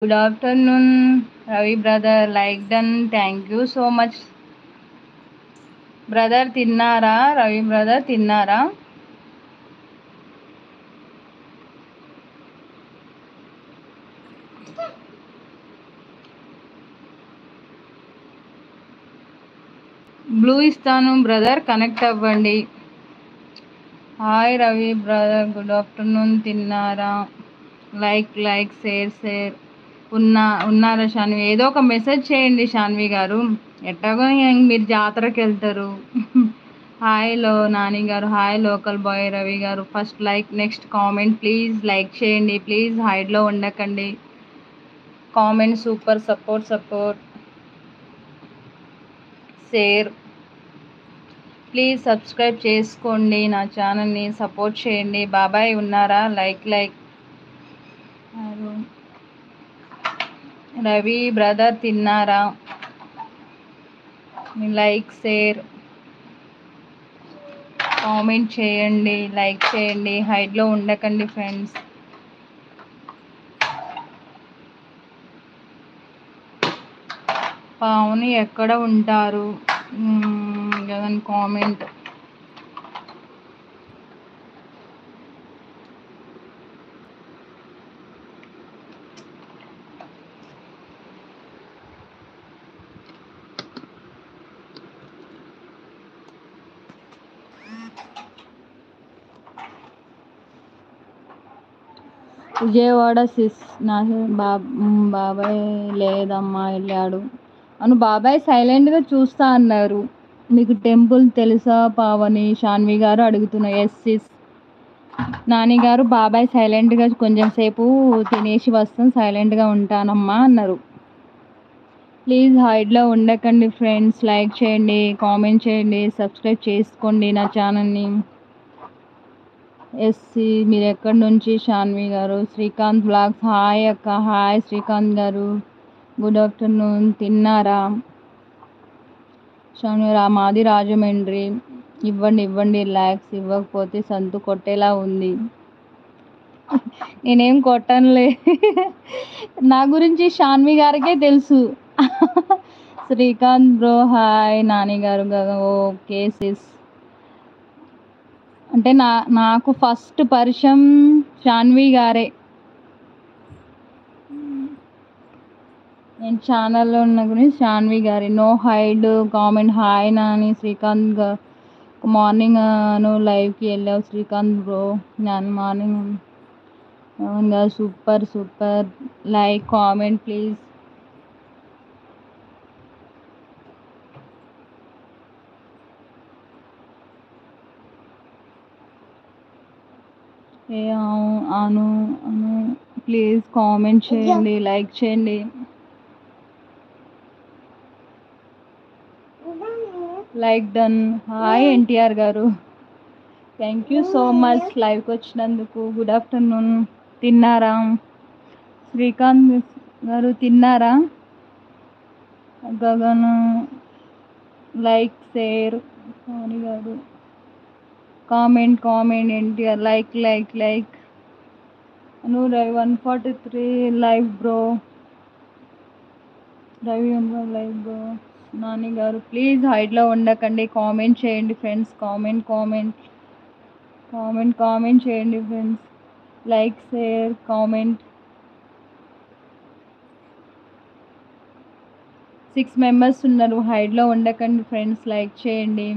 Good afternoon, Ravi brother. Like done. Thank you so much. Brother తిన్నారా? Ravi brother తిన్నారా? Blue ఇస్తాను brother, connect అవ్వండి. Hi Ravi brother, good afternoon. తిన్నారా? Like share ఉన్నారా శాన్వి? ఏదో ఒక మెసేజ్ చేయండి శాన్వి గారు. ఎట్టాగో మీరు జాతరకి వెళ్తారు. హాయ్ నాని గారు, హాయ్ లోకల్ బాయ్ రవి గారు. First like, next comment. Please like చేయండి, ప్లీజ్ హైడ్లో ఉండకండి. Comment super, support share. Please subscribe చేసుకోండి, నా ఛానల్ని సపోర్ట్ చేయండి. బాబాయ్ ఉన్నారా? లైక్ రవి బ్రదర్ తిన్నారా? లైక్ షేర్ కామెంట్ చేయండి, లైక్ చేయండి. హైడ్లో ఉండకండి ఫ్రెండ్స్. పావుని ఎక్కడ ఉంటారు కదని కామెంట్. విజయవాడ సిస్. నా బాబాయ్ లేదమ్మా, వెళ్ళాడు అను. బాబాయ్ సైలెంట్గా చూస్తా అన్నారు. మీకు టెంపుల్ తెలుసా పావని? శాన్వి గారు అడుగుతున్నా. Yes sys. నాని గారు, బాబాయ్ సైలెంట్గా కొంచెం సేపు తినేసి వస్తాం, సైలెంట్గా ఉంటానమ్మా అన్నారు. ప్లీజ్ హైడ్లో ఉండకండి ఫ్రెండ్స్. లైక్ చేయండి, కామెంట్ చేయండి, సబ్స్క్రైబ్ చేసుకోండి నా ఛానల్ని. ఎస్సి. మీరు ఎక్కడి నుంచి? శాన్వి గారు. శ్రీకాంత్ బ్లాగ్స్. హాయ్ అక్క. హాయ్ శ్రీకాంత్ గారు, గుడ్ ఆఫ్టర్నూన్. తిన్నారా? శాన్వి మాది రాజమండ్రి. ఇవ్వండి ల్యాక్స్. ఇవ్వకపోతే సంతు కొట్టేలా ఉంది. నేనేం కొట్టనులే. నా గురించి శాన్వి గారికే తెలుసు. Srikanth bro hi. నాని గారు ఓకే సిస్. అంటే నాకు ఫస్ట్ పరిచయం శాన్వి గారే. నేను ఛానల్లో ఉన్న గురించి శాన్వి గారి. No hide comment. Hi Nani. Srikanth గారు మార్నింగ్ లైవ్కి వెళ్ళావు శ్రీకాంత్ బ్రో. నేను మార్నింగ్ అవునుగా. Super like comment please. Anu please comment చేయండి, లైక్ చేయండి. Like done. హాయ్ ఎన్టీఆర్ గారు, థ్యాంక్ యూ సో మచ్ లైవ్కి వచ్చినందుకు. Good afternoon. తిన్నారా? శ్రీకాంత్ గారు తిన్నారా? Gagan like share. సోని గారు comment NTR like. Anu Ravi 143 live bro. Ravi live bro. Nani గారు ప్లీజ్ హైడ్లో ఉండకండి, కామెంట్ చేయండి ఫ్రెండ్స్. కామెంట్ చేయండి friends. Like share comment. 6 members ఉన్నారు. హైడ్లో ఉండకండి ఫ్రెండ్స్, లైక్ చేయండి.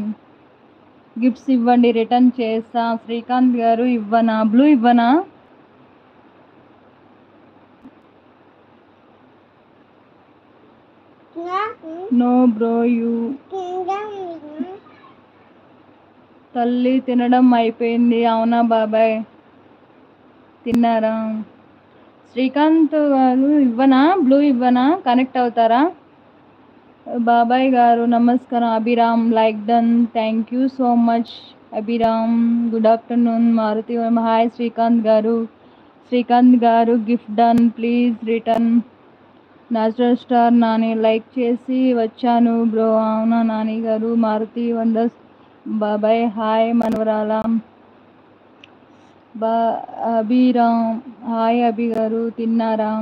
గిఫ్ట్స్ ఇవ్వండి, రిటర్న్ చేస్తా. శ్రీకాంత్ గారు ఇవ్వనా? బ్లూ ఇవ్వనా? No bro you. తల్లి తినడం అయిపోయింది. అవునా బాబాయ్? తిన్నారా? శ్రీకాంత్ గారు ఇవ్వనా? బ్లూ ఇవ్వనా? కనెక్ట్ అవుతారా? బాబాయ్ గారు నమస్కారం. Abhiram like done. Thank you so much Abhiram. Good afternoon. Maruthi hi Srikanth గారు gift done. Please return. Natural star Nani like చేసి వచ్చాను బ్రో. అవునా నాని గారు? మారుతి వండర్స్. బాబాయ్ హాయ్ మనవరాల. అభిరామ్ హాయ్. అభి గారు తిన్నారా?